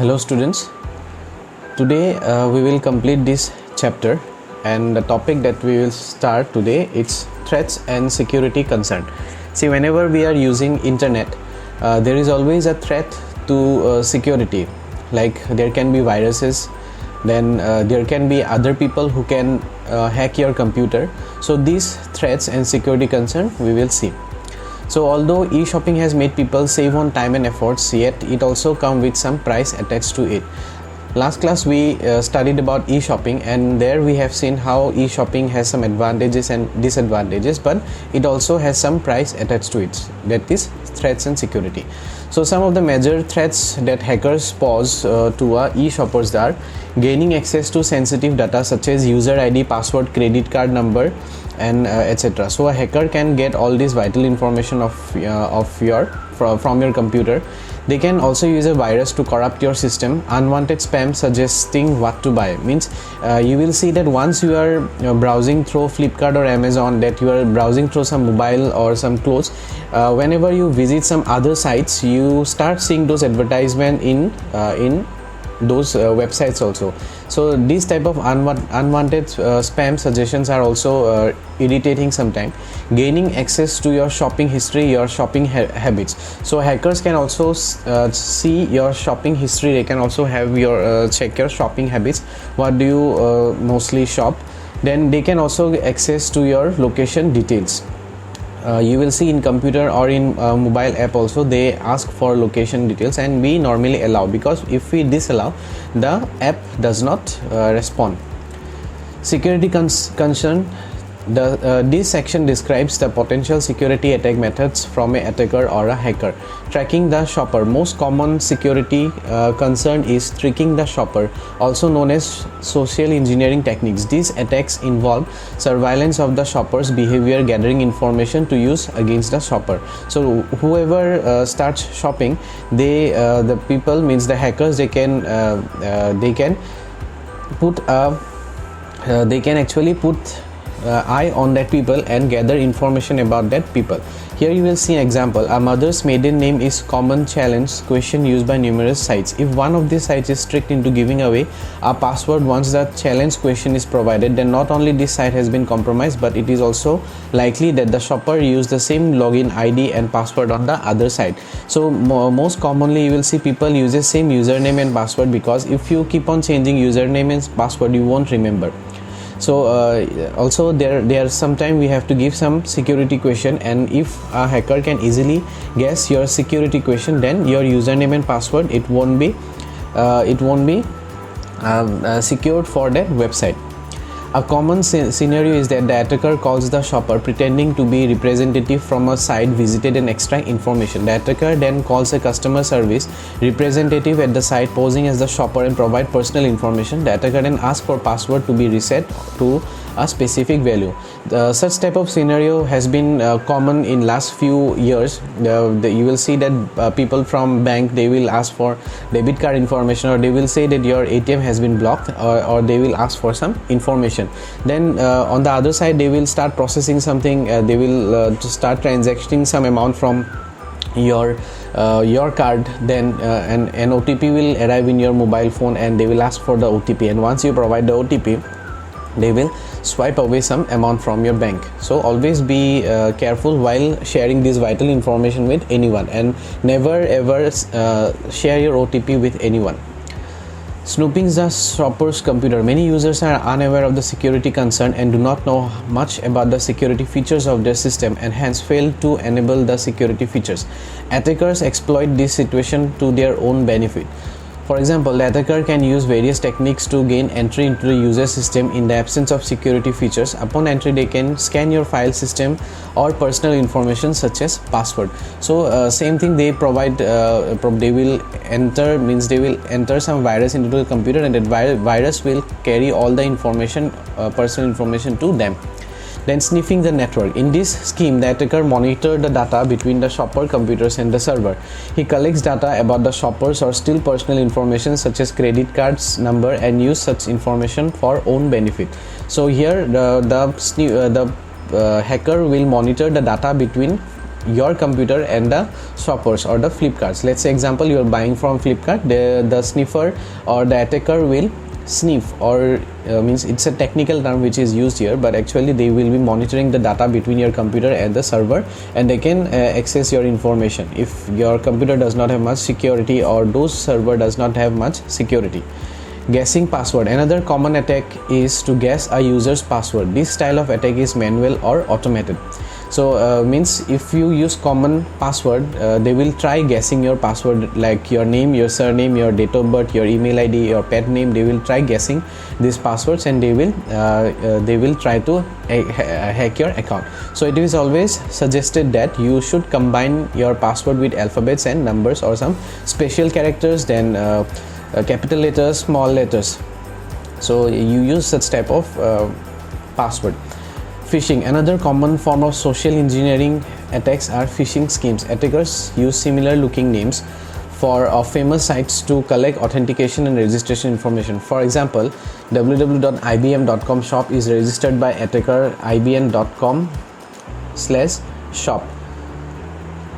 Hello students, today we will complete this chapter, and the topic that we will start today is threats and security concern. See, whenever we are using internet, there is always a threat to security. Like there can be viruses, then there can be other people who can hack your computer. So these threats and security concern we will see. So although e-shopping has made people save on time and efforts, yet it also comes with some price attached to it. Last class we studied about e-shopping, and there we have seen how e-shopping has some advantages and disadvantages, but it also has some price attached to it, that is threats and security. So some of the major threats that hackers pose to e-shoppers are gaining access to sensitive data such as user ID, password, credit card number, and etc. So a hacker can get all this vital information from your computer. They can also use a virus to corrupt your system. Unwanted spam suggesting what to buy means you will see that once you are browsing through Flipkart or Amazon, that you are browsing through some mobile or some clothes, whenever you visit some other sites, you start seeing those advertisements in those websites also. So these type of unwanted spam suggestions are also irritating sometimes. Gaining access to your shopping history, your shopping habits. So hackers can also see your shopping history. They can also have your check your shopping habits. What do you mostly shop? Then they can also access to your location details. You will see in computer or in mobile app also they ask for location details, and we normally allow, because if we disallow, the app does not respond. Security concern. This section describes the potential security attack methods from an attacker or a hacker. Tracking the shopper. Most common security concern is tricking the shopper, also known as social engineering techniques. These attacks involve surveillance of the shopper's behavior, gathering information to use against the shopper. So whoever starts shopping, the people means the hackers, they can actually put eye on that people and gather information about that people. Here you will see an example. A mother's maiden name is common challenge question used by numerous sites. If one of these sites is strict into giving away a password once the challenge question is provided, then not only this site has been compromised, but it is also likely that the shopper used the same login ID and password on the other site. So most commonly you will see people use the same username and password, because if you keep on changing username and password, you won't remember. So also there sometimes we have to give some security question, and if a hacker can easily guess your security question, then your username and password, it won't be secured for that website. A common scenario is that the attacker calls the shopper pretending to be representative from a site visited and extract information. The attacker then calls a customer service representative at the site posing as the shopper and provide personal information. The attacker then asks for password to be reset to a specific value. Such type of scenario has been common in last few years. You will see that people from bank, they will ask for debit card information, or they will say that your ATM has been blocked, or they will ask for some information. Then on the other side, they will start processing something. They will start transacting some amount from your card. Then an OTP will arrive in your mobile phone, and they will ask for the OTP, and once you provide the OTP, they will swipe away some amount from your bank. So always be careful while sharing this vital information with anyone, and never ever share your OTP with anyone. Snooping the shopper's computer. Many users are unaware of the security concern and do not know much about the security features of their system, and hence fail to enable the security features. Attackers exploit this situation to their own benefit. For example, the attacker can use various techniques to gain entry into the user system in the absence of security features. Upon entry, they can scan your file system or personal information such as password. So same thing, they provide, they will enter some virus into the computer, and that virus will carry all the information, personal information to them. Then sniffing the network. In this scheme, the attacker monitors the data between the shopper computers and the server. He collects data about the shoppers or steal personal information such as credit cards number, and use such information for own benefit. So here the hacker will monitor the data between your computer and the shoppers or the Flipkarts. Let's say example, you are buying from Flipkart, the sniffer or the attacker will sniff, or means it's a technical term which is used here, but actually they will be monitoring the data between your computer and the server, and they can access your information if your computer does not have much security or those server does not have much security. Guessing password. Another common attack is to guess a user's password. This style of attack is manual or automated. So means if you use common password, they will try guessing your password, like your name, your surname, your date of birth, your email ID, your pet name. They will try guessing these passwords, and they will try to hack your account. So it is always suggested that you should combine your password with alphabets and numbers or some special characters, then capital letters, small letters. So you use such type of password. Phishing. Another common form of social engineering attacks are phishing schemes. Attackers use similar looking names for famous sites to collect authentication and registration information. For example, www.ibm.com shop is registered by attacker ibm.com/shop.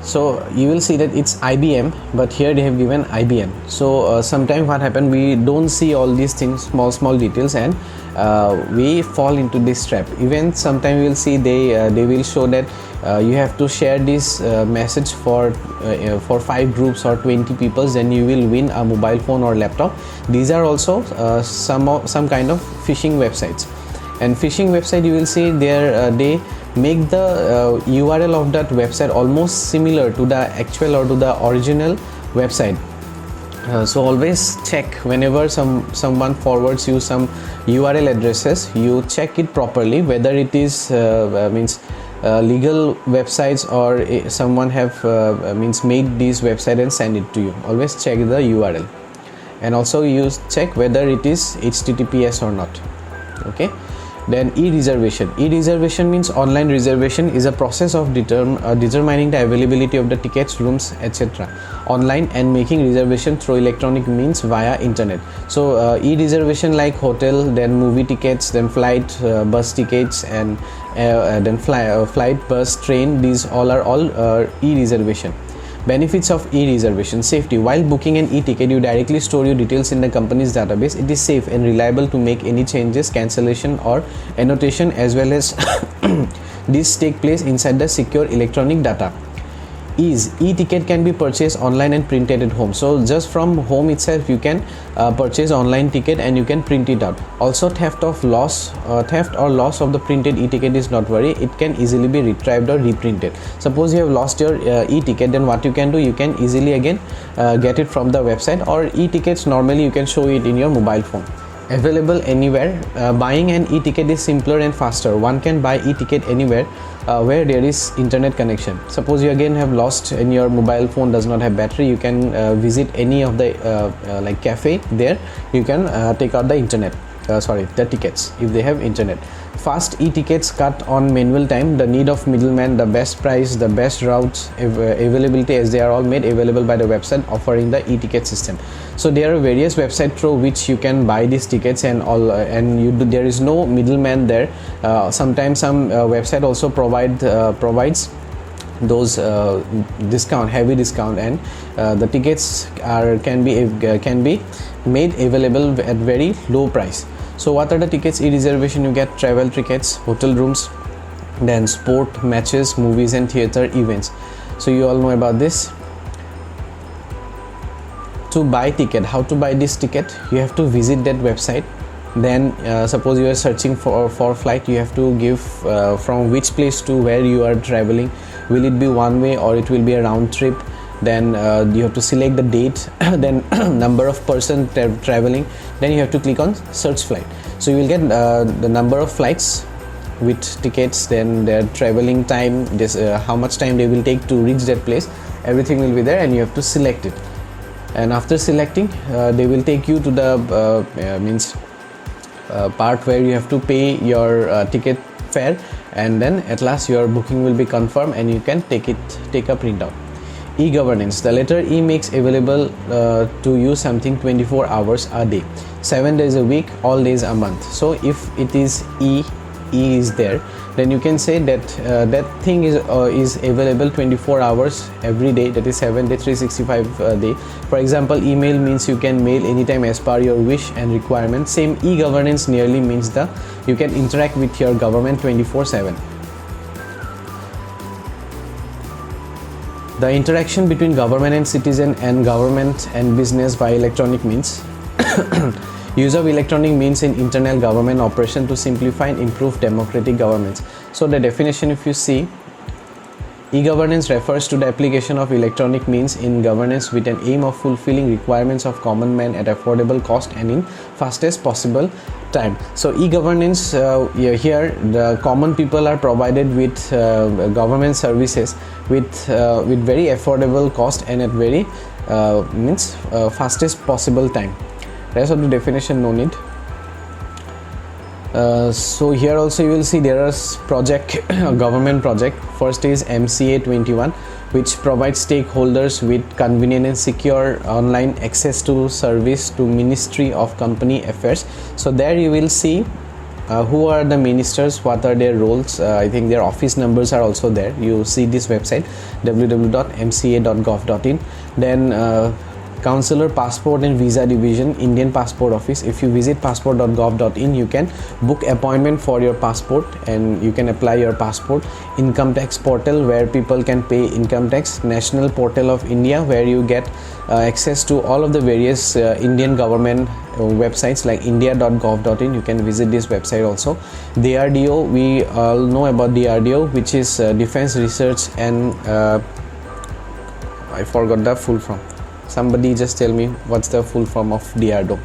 So you will see that it's IBM, but here they have given IBM. So sometimes what happen, we don't see all these things, small details, and we fall into this trap. Even sometimes we will see they will show that you have to share this message for 5 groups or 20 people, then you will win a mobile phone or laptop. These are also some kind of phishing websites. And phishing website, you will see there they make the URL of that website almost similar to the actual or to the original website. So always check whenever someone forwards you some URL addresses, you check it properly whether it is legal websites or someone have made this website and send it to you. Always check the URL, and also you check whether it is HTTPS or not. Okay. Then e-reservation. E-reservation means online reservation is a process of determining the availability of the tickets, rooms, etc. online, and making reservation through electronic means via internet. So e-reservation like hotel, then movie tickets, then flight, bus tickets, and then flight, bus, train. These all are e-reservation. Benefits of e-reservation. Safety. While booking an e-ticket, you directly store your details in the company's database. It is safe and reliable to make any changes, cancellation, or annotation, as well as these take place inside the secure electronic data. Ease. E-ticket can be purchased online and printed at home. So just from home itself you can purchase online ticket and you can print it out. Also theft or loss of the printed e-ticket is not worry, it can easily be retrieved or reprinted. Suppose you have lost your e-ticket, then what you can do, you can easily again get it from the website, or e-tickets normally you can show it in your mobile phone. Available anywhere. Buying an e-ticket is simpler and faster. One can buy e-ticket anywhere where there is internet connection. Suppose you again have lost and your mobile phone does not have battery, you can visit any of the like cafe there, you can take out the the tickets if they have internet. Fast e-tickets cut on manual time, the need of middleman, the best price, the best routes, availability, as they are all made available by the website offering the e-ticket system. So there are various websites through which you can buy these tickets, and there is no middleman there. Sometimes some website also provides those heavy discount, and the tickets can be made available at very low price. So what are the tickets? E-reservation, you get travel tickets, hotel rooms, then sport matches, movies and theater events. So you all know about this. To buy ticket, how to buy this ticket? You have to visit that website. Then suppose you are searching for flight, you have to give from which place to where you are traveling. Will it be one way or it will be a round trip? Then you have to select the date, then number of person traveling, then you have to click on search flight. So you will get the number of flights with tickets, then their traveling time, how much time they will take to reach that place. Everything will be there, and you have to select it. And after selecting, they will take you to the part where you have to pay your ticket fare, and then at last your booking will be confirmed and you can take a printout. E-governance. The letter E makes available to you something 24 hours a day, 7 days a week, all days a month. So if it is E e is there, then you can say that that thing is available 24 hours every day, that is 7 day 365 day. For example, email means you can mail anytime as per your wish and requirement. Same e-governance nearly means the you can interact with your government 24/7. The interaction between government and citizen and government and business by electronic means. Use of electronic means in internal government operation to simplify and improve democratic governments. So the definition, if you see, e-governance refers to the application of electronic means in governance with an aim of fulfilling requirements of common man at affordable cost and in fastest possible time. So e-governance, here the common people are provided with government services with very affordable cost and at very fastest possible time. Rest of the definition no need. So here also you will see there are government project. First is MCA 21, which provides stakeholders with convenient and secure online access to service to Ministry of Company Affairs. So there you will see who are the ministers, what are their roles. I think their office numbers are also there. You see this website www.mca.gov.in. Then Consular Passport and Visa Division, Indian Passport Office. If you visit passport.gov.in, you can book appointment for your passport and you can apply your passport. Income tax portal, where people can pay income tax. National Portal of India, where you get access to all of the various Indian government websites like india.gov.in. You can visit this website also. DRDO, we all know about DRDO, which is Defense Research and I forgot the full form. Somebody just tell me what's the full form of DRDO.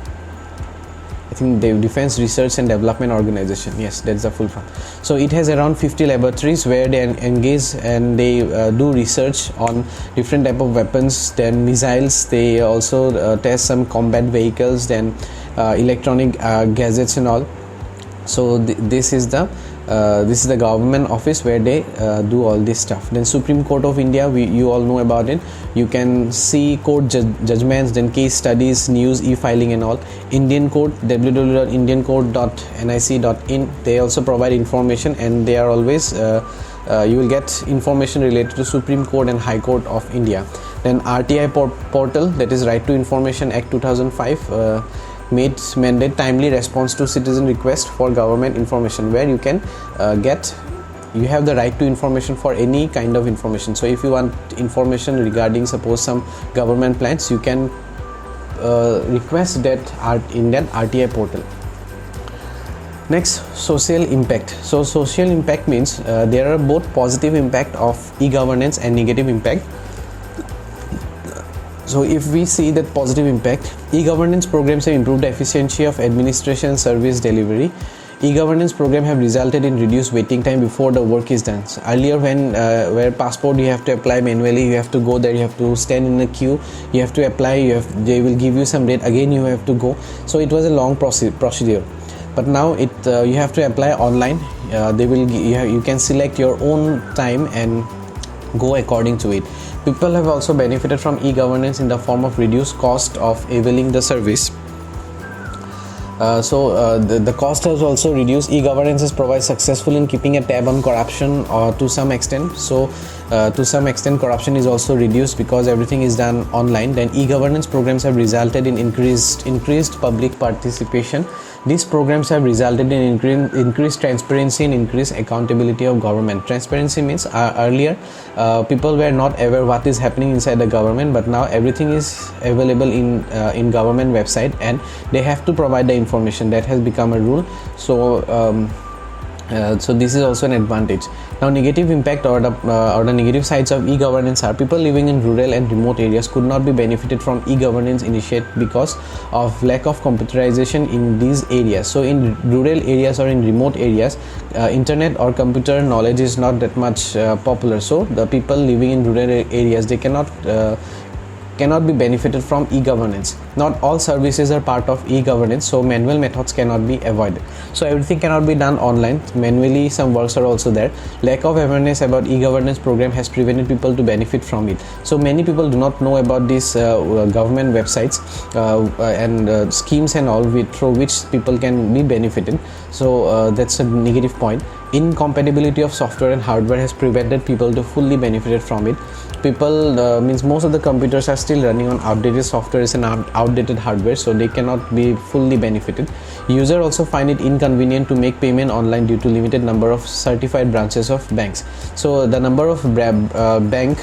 I think the Defense Research and Development Organization. Yes, that's the full form. So it has around 50 laboratories where they engage and they do research on different type of weapons, then missiles. They also test some combat vehicles, then electronic gadgets and all. So this is the government office where they do all this stuff. Then Supreme Court of India, you all know about it. You can see court judgments, then case studies, news, e-filing and all. Indian Court, www.indiancourt.nic.in. They also provide information and they are always you will get information related to Supreme Court and High Court of India. Then RTI portal, that is Right to Information Act 2005. Made mandate timely response to citizen request for government information, where you can you have the right to information for any kind of information. So if you want information regarding suppose some government plans, you can request that in that RTI portal. Next, social impact. So social impact means there are both positive impact of e-governance and negative impact. So if we see that positive impact, e-governance programs have improved the efficiency of administration and service delivery. E-governance program have resulted in reduced waiting time before the work is done. So earlier when where passport you have to apply manually, you have to go there, you have to stand in a queue, you have to apply, they will give you some date, again you have to go. So it was a long procedure. But now you have to apply online. You can select your own time and go according to it. People have also benefited from e-governance in the form of reduced cost of availing the service. The cost has also reduced. E-governance is provide successful in keeping a tab on corruption to some extent. So to some extent corruption is also reduced because everything is done online. Then e-governance programs have resulted in increased public participation. These programs have resulted in increased transparency and increased accountability of government. Transparency means earlier people were not aware what is happening inside the government, but now everything is available in government website and they have to provide the information. That has become a rule. So this is also an advantage. Now negative impact or the negative sides of e-governance are people living in rural and remote areas could not be benefited from e-governance initiative because of lack of computerization in these areas. So in rural areas or in remote areas, internet or computer knowledge is not that much popular. So the people living in rural areas, they cannot cannot be benefited from e-governance. Not all services are part of e-governance, so manual methods cannot be avoided. So everything cannot be done online. Manually some works are also there. Lack of awareness about e-governance program has prevented people to benefit from it. So many people do not know about these government websites and schemes and all through which people can be benefited. So that's a negative point. Incompatibility of software and hardware has prevented people to fully benefit from it. People means most of the computers are still running on outdated softwares and outdated hardware, so they cannot be fully benefited. User also find it inconvenient to make payment online due to limited number of certified branches of banks. So the number of bank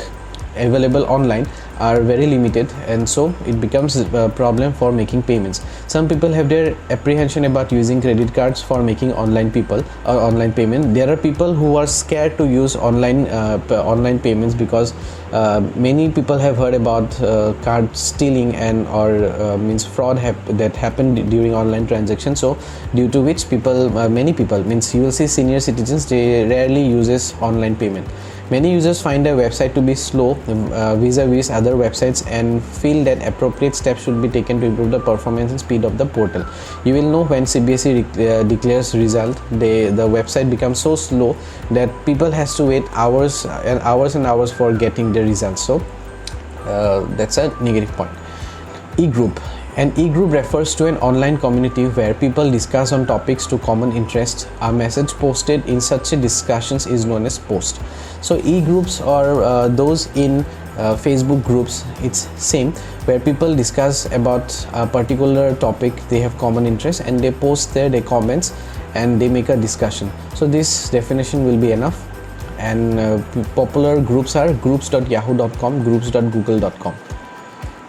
available online are very limited, and so it becomes a problem for making payments. Some people have their apprehension about using credit cards for making online payment. There are people who are scared to use online payments because many people have heard about card stealing and or means fraud that happened during online transactions. So due to which many people means you will see senior citizens, they rarely uses online payment. Many users find their website to be slow vis-a-vis other websites and feel that appropriate steps should be taken to improve the performance and speed of the portal. You will know when CBSE declares result, the website becomes so slow that people has to wait hours and hours for getting the results. So that's a negative point. E-group. An e-group refers to an online community where people discuss on topics to common interests. A message posted in such a discussions is known as post. So e-groups or those in Facebook groups, it's same, where people discuss about a particular topic, they have common interest and they post there their comments and they make a discussion. So this definition will be enough. And popular groups are groups.yahoo.com, groups.google.com.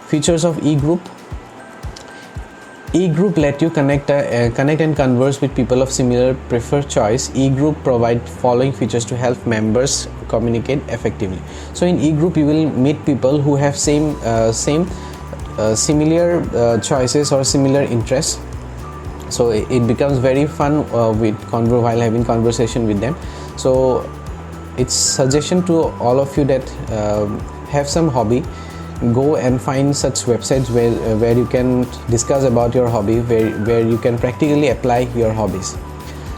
Features of e-group. E-group let you connect and converse with people of similar preferred choice. E-group provide following features to help members communicate effectively. So in e-group you will meet people who have similar choices or similar interests. So it becomes very fun while having conversation with them. So it's suggestion to all of you that have some hobby. Go and find such websites where you can discuss about your hobby, where you can practically apply your hobbies.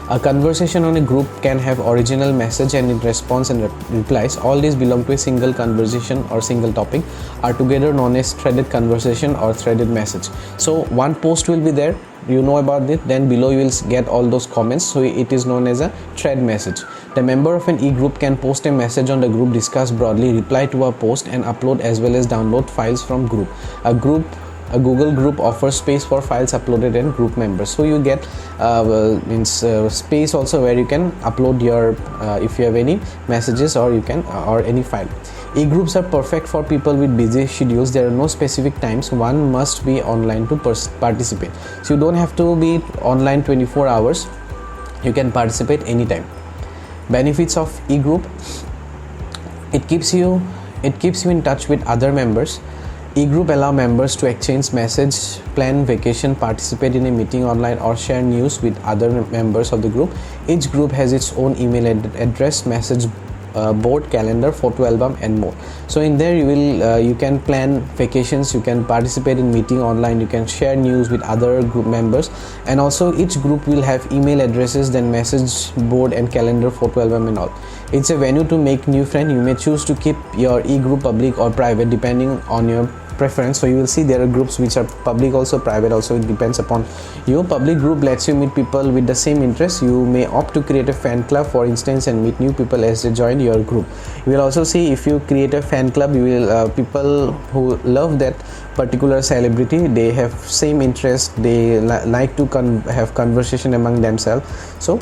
A conversation on a group can have original message and response and replies. All these belong to a single conversation or single topic, are together known as threaded conversation or threaded message. So one post will be there, you know about it, then below you will get all those comments, so it is known as a thread message. The member of an e-group can post a message on the group, discuss broadly, reply to a post and upload as well as download files from group. A Google group offers space for files uploaded and group members. So you get space also where you can upload your if you have any messages or you can or any file. E-groups are perfect for people with busy schedules. There are no specific times. One must be online to participate. So you don't have to be online 24 hours. You can participate anytime. Benefits of e-group. It keeps you in touch with other members. E-group allow members to exchange message, plan vacation, participate in a meeting online or share news with other members of the group. Each group has its own email address, message board, calendar, photo album and more. So in there you can plan vacations, you can participate in meeting online, you can share news with other group members, and also each group will have email addresses, then message board and calendar, photo album and all. It's a venue to make new friends. You may choose to keep your e-group public or private depending on your preference. So you will see there are groups which are public also, private also, it depends upon you. Public group lets you meet people with the same interests. You may opt to create a fan club, for instance, and meet new people as they join your group. You will also see if you create a fan club, you will people who love that particular celebrity, they have same interest, they like to have conversation among themselves. So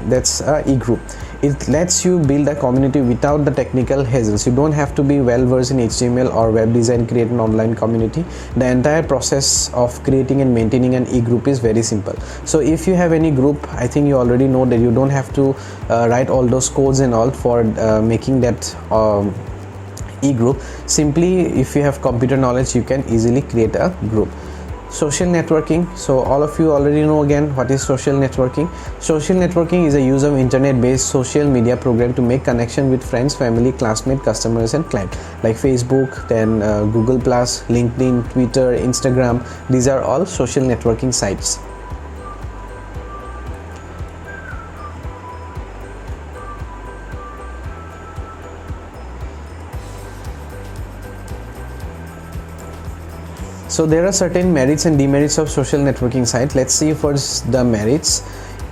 that's e-group. It lets you build a community without the technical hassles. You don't have to be well versed in HTML or web design, create an online community. The entire process of creating and maintaining an e-group is very simple. So if you have any group, I think you already know that you don't have to write all those codes and all for making that e-group. Simply, if you have computer knowledge, you can easily create a group. Social networking. So all of you already know again what is social networking. Social networking is a use of internet based social media program to make connection with friends, family, classmates, customers and clients, like Facebook, then Google Plus, LinkedIn, Twitter, Instagram. These are all social networking sites. So there are certain merits and demerits of social networking site. Let's see first the merits.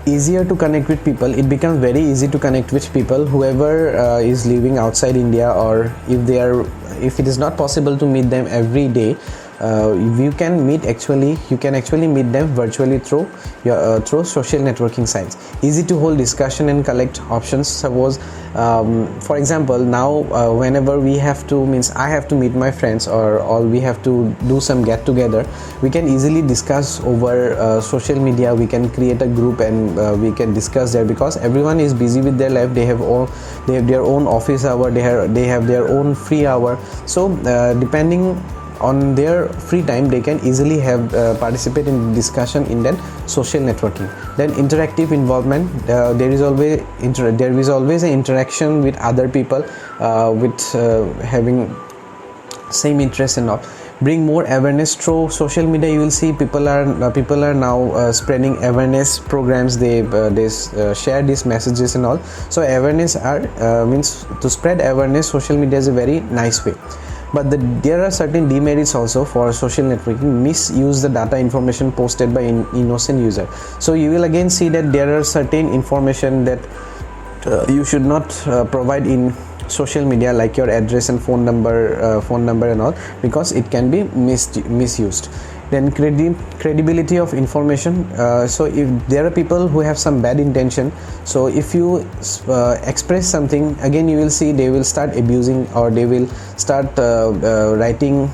Easier to connect with people. It becomes very easy to connect with people, whoever is living outside India, or if it is not possible to meet them every day, you can actually meet them virtually through social networking sites. Easy to hold discussion and collect options. Suppose for example, now whenever I have to meet my friends, or we have to do some get together, we can easily discuss over social media. We can create a group and we can discuss there, because everyone is busy with their life. They have their own office hour, they have their own free hour. So depending on their free time, they can easily have participate in discussion in that social networking. Then interactive involvement. There is always an interaction with other people with having same interest and all. Bring more awareness through social media. You will see people are now spreading awareness programs. They share these messages and all. So awareness means to spread awareness. Social media is a very nice way. But there are certain demerits also for social networking. Misuse the data information posted by innocent user. So you will again see that there are certain information that you should not provide in social media, like your address and phone number and all, because it can be misused. Then credibility of information. So if there are people who have some bad intention, so if you express something, again you will see they will start abusing, or they will start writing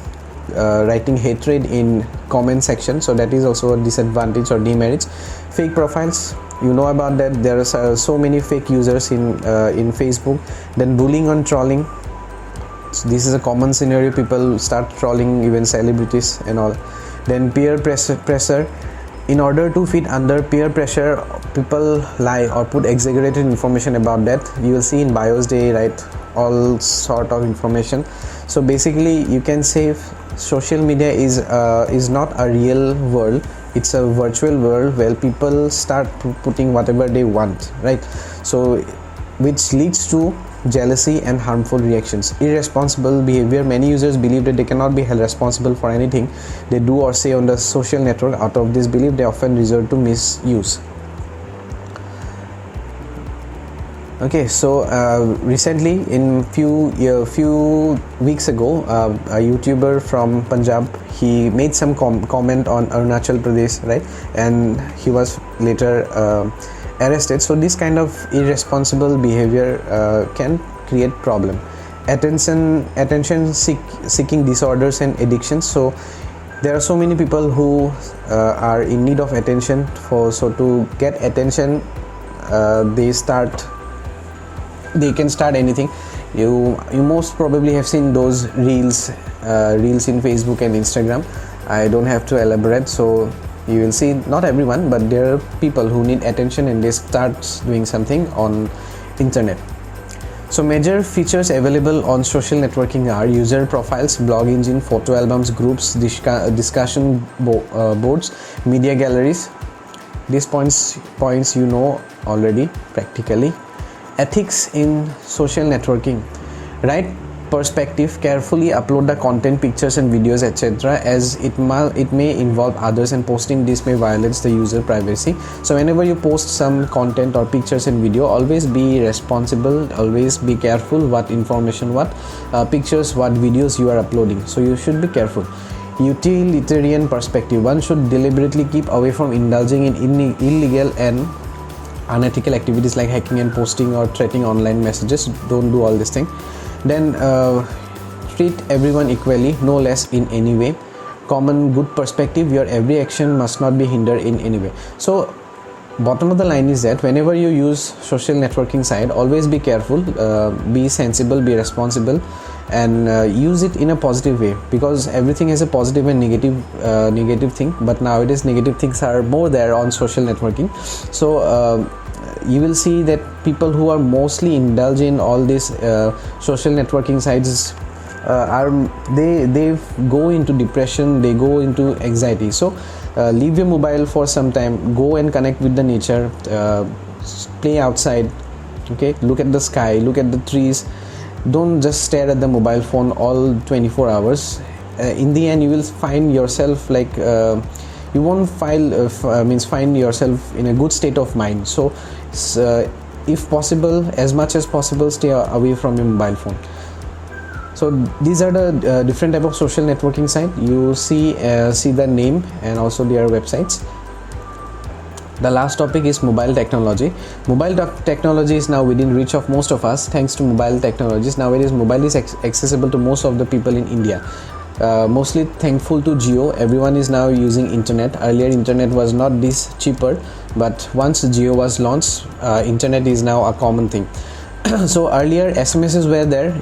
hatred in comment section. So that is also a disadvantage or demerits. Fake profiles, you know about that. There are so many fake users in Facebook. Then bullying and trolling. So this is a common scenario. People start trolling even celebrities and all. Then peer pressure. In order to fit under peer pressure, people lie or put exaggerated information about that. You will see in bios they write all sort of information. So basically you can say social media is not a real world. It's a virtual world where people start putting whatever they want, right? So which leads to jealousy and harmful reactions. Irresponsible behavior. Many users believe that they cannot be held responsible for anything they do or say on the social network. Out of this belief, they often resort to misuse. Okay, so recently, in few weeks ago, a YouTuber from Punjab, he made some comment on Arunachal Pradesh, right? And he was later arrested. So this kind of irresponsible behavior can create problem. Attention seeking disorders and addictions. So there are so many people who are in need of attention. So to get attention, they can start anything. You most probably have seen those reels in Facebook and Instagram. I don't have to elaborate. So you will see, not everyone, but there are people who need attention and they start doing something on internet. So major features available on social networking are user profiles, blog engine, photo albums, groups, discussion boards, media galleries. These points you know already practically. Ethics in social networking. Right perspective, carefully upload the content, pictures and videos, etc., as it may involve others, and posting this may violate the user privacy. So whenever you post some content or pictures and video, always be responsible, always be careful what information, what pictures, what videos you are uploading. So you should be careful. Utilitarian perspective. One should deliberately keep away from indulging in illegal and unethical activities like hacking and posting or threatening online messages. Don't do all this thing. Then treat everyone equally, no less in any way. Common good perspective. Your every action must not be hindered in any way. So bottom of the line is that whenever you use social networking site, always be careful, be sensible, be responsible, and use it in a positive way, because everything has a positive and negative thing, but nowadays negative things are more there on social networking. So you will see that people who are mostly indulge in all these social networking sites they go into depression, they go into anxiety. So leave your mobile for some time, go and connect with the nature, play outside, okay, look at the sky, look at the trees. Don't just stare at the mobile phone all 24 hours. In the end you will find yourself like you won't find yourself in a good state of mind. So if possible, as much as possible, stay away from your mobile phone. So these are the different type of social networking site. You see the name and also their websites. The last topic is mobile technology. Mobile technology is now within reach of most of us thanks to mobile technologies. Nowadays mobile is accessible to most of the people in India. Mostly thankful to Jio, everyone is now using internet. Earlier internet was not this cheaper, but once Jio was launched, internet is now a common thing. So earlier SMSs were there,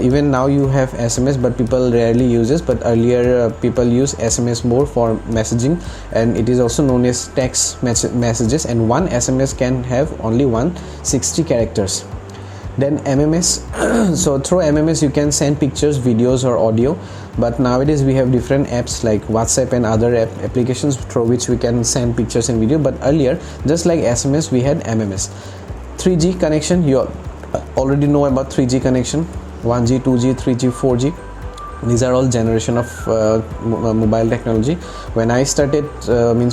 even now you have SMS, but people rarely uses. But earlier people use SMS more for messaging, and it is also known as text messages, and one SMS can have only 160 characters. Then MMS. So through MMS you can send pictures, videos or audio, but nowadays we have different apps like WhatsApp and other applications through which we can send pictures and video. But earlier, just like SMS, we had MMS. 3G connection, you already know about 3G connection, 1G, 2G, 3G, 4G. These are all generation of mobile technology. When I started,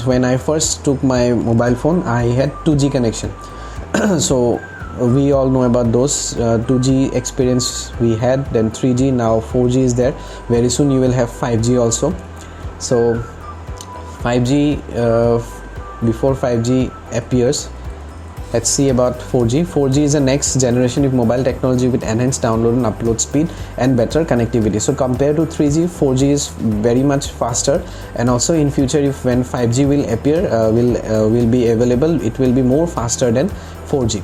when I first took my mobile phone, I had 2G connection. So we all know about those 2G experience we had, then 3G, now 4G is there. Very soon you will have 5G also. So 5G, before 5G appears, let's see about 4G. 4G is the next generation of mobile technology with enhanced download and upload speed and better connectivity. So compared to 3G, 4G is very much faster, and also in future if when 5G will appear, will be available, it will be more faster than 4G.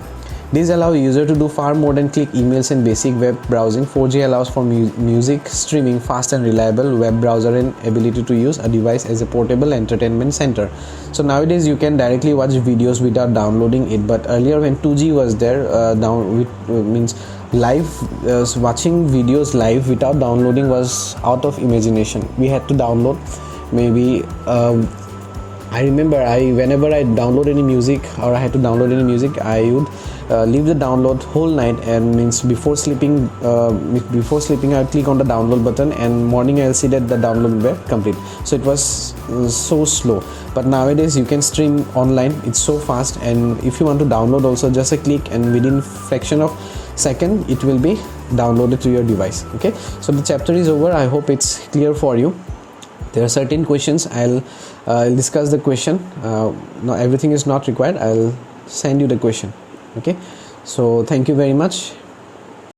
These allow user to do far more than click emails and basic web browsing. 4G allows for music streaming, fast and reliable web browser, and ability to use a device as a portable entertainment center. So nowadays you can directly watch videos without downloading it, but earlier when 2G was there, watching videos live without downloading was out of imagination. We had to download maybe I remember whenever I download any music or I had to download any music, I would leave the download whole night, and before sleeping I'll click on the download button, and morning I'll see that the download were complete. So it was so slow. But nowadays you can stream online, it's so fast, and if you want to download also, just a click and within fraction of second it will be downloaded to your device. Okay, so the chapter is over. I hope it's clear for you. There are certain questions, I'll discuss the question. No, everything is not required, I'll send you the question. Okay, so thank you very much.